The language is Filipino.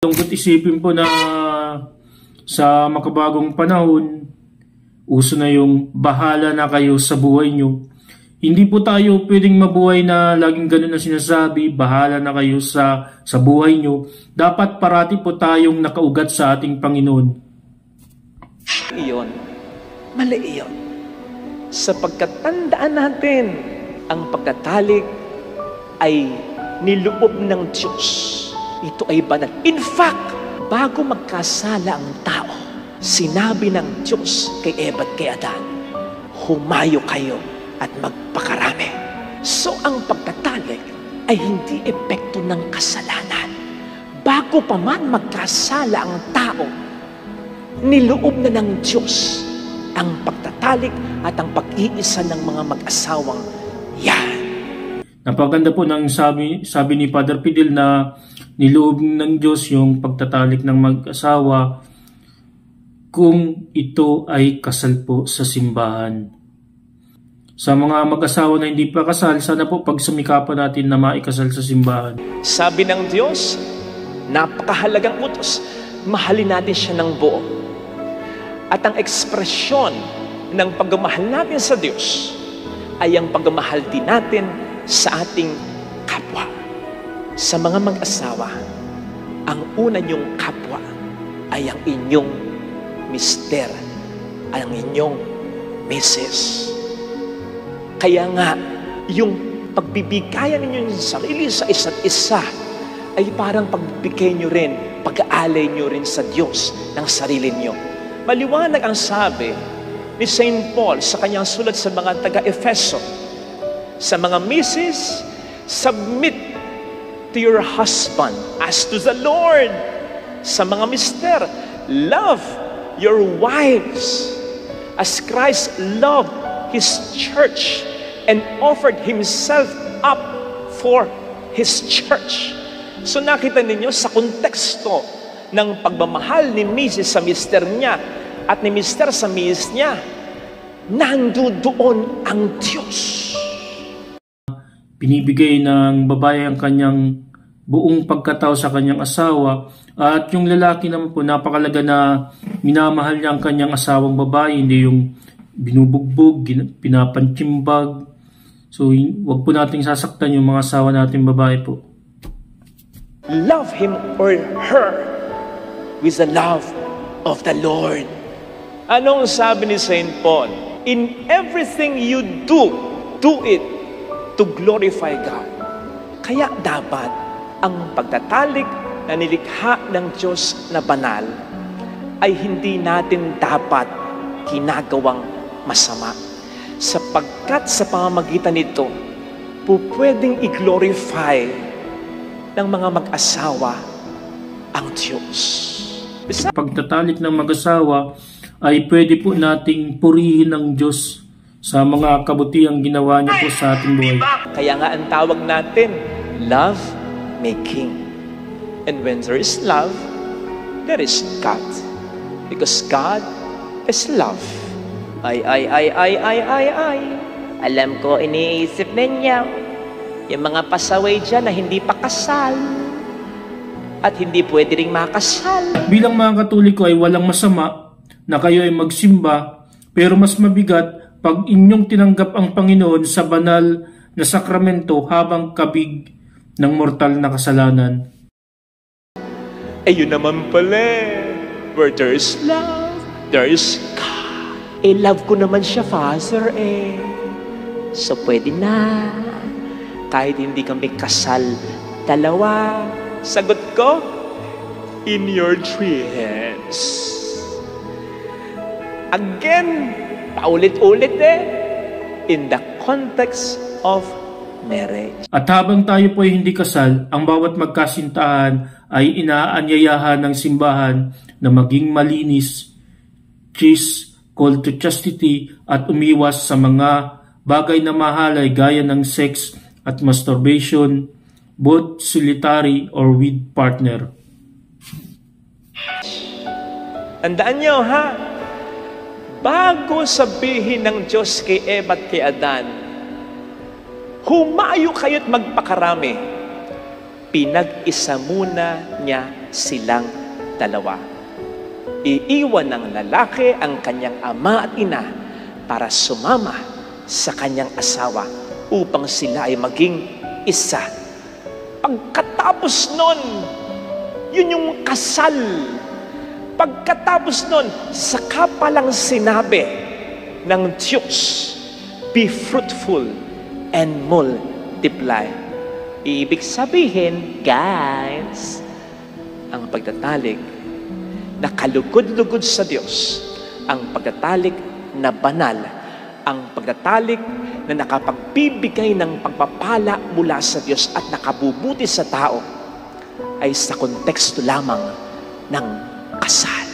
Lungkot isipin po na sa makabagong panahon, uso na yung bahala na kayo sa buhay nyo. Hindi po tayo pwedeng mabuhay na laging ganun na sinasabi, bahala na kayo sa buhay nyo. Dapat parati po tayong nakaugat sa ating Panginoon. Iyon, mali iyon. Sapagkat tandaan natin, ang pagtatalik ay niloob ng Diyos. Ito ay banal. In fact, bago magkasala ang tao, sinabi ng Diyos kay Eva at kay Adan, humayo kayo at magpakarami. So ang pagtatalik ay hindi epekto ng kasalanan. Bago pa man magkasala ang tao, niloob na ng Diyos ang pagtatalik at ang pag-iisa ng mga mag-asawang yan. Napaganda po ng sabi ni Father Fidel na niloob ng Diyos yung pagtatalik ng mag-asawa kung ito ay kasal po sa simbahan. Sa mga mag-asawa na hindi pa kasal, sana po pagsumikapan natin na maikasal sa simbahan. Sabi ng Diyos, napakahalagang utos, mahalin natin siya ng buo. At ang ekspresyon ng pagmamahal natin sa Diyos ay ang pagmamahal din natin sa ating kapwa. Sa mga mag-asawa, ang una niyong kapwa ay ang inyong mister, ang inyong misis. Kaya nga, yung pagbibigayan ninyo sa sarili sa isa't isa ay parang pagbibigay nyo rin, pag-aalay nyo rin sa Diyos ng sarili nyo. Maliwanag ang sabi ni St. Paul sa kanyang sulat sa mga taga-Efeso, sa mga misis, submit to your husband as to the Lord. Sa mga mister, love your wives as Christ loved His church and offered Himself up for His church. So nakita ninyo sa konteksto ng pagmamahal ni Mrs. sa mister niya at ni mister sa misis niya, nandoon ang Diyos. Binibigay ng babae ang kanyang buong pagkatao sa kanyang asawa, at yung lalaki naman po napakalaga na minamahal niya ang kanyang asawang babae, hindi yung binubugbog, pinapantsimbag. So wag po nating sasaktan yung mga asawa natin babae po. Love him or her with the love of the Lord. Anong sabi ni St. Paul? In everything you do, do it to glorify God. Kaya dapat ang pagtatalik na nilikha ng Diyos na banal ay hindi natin dapat ginagawang masama. Sapagkat sa pamamagitan nito, pwedeng i-glorify ng mga mag-asawa ang Diyos. Pagtatalik ng mag-asawa ay pwede po nating purihin ng Diyos sa mga kabutihang ginawa niya po sa ating buhay. Kaya nga ang tawag natin, love making. And when there is love, there is God. Because God is love. Ay. Alam ko, iniisip ninyo, yung mga pasaway dyan na hindi pa kasal at hindi pwede ring makasal. Bilang mga Katoliko ay walang masama na kayo ay magsimba, pero mas mabigat pag inyong tinanggap ang Panginoon sa banal na sakramento habang kabig ng mortal na kasalanan. Yun naman pala, where there is love, there is God. Love ko naman siya, Father, So, pwede na. Kahit hindi kami kasal, dalawa. Sagot ko, in your 3 hands. Again, paulit-ulit in the context of marriage. At habang tayo po ay hindi kasal, ang bawat magkasintahan ay inaanyayahan ng simbahan na maging malinis, chaste, call to chastity, at umiwas sa mga bagay na mahalay gaya ng sex at masturbation, both solitary or with partner. Tandaan nyo ha, bago sabihin ng Diyos kay Eva at kay Adan, humayo kayo't magpakarami, pinag-isa muna niya silang dalawa. Iiwan ng lalaki ang kanyang ama at ina para sumama sa kanyang asawa upang sila ay maging isa. Pagkatapos nun, yun yung kasal. Pagkatapos nun, saka palang sinabi ng Diyos, be fruitful and multiply. Ibig sabihin, guys, ang pagtatalik na kalugod-lugod sa Diyos, ang pagtatalik na banal, ang pagtatalik na nakapagbibigay ng pagpapala mula sa Diyos at nakabubuti sa tao, ay sa konteksto lamang ng kasal.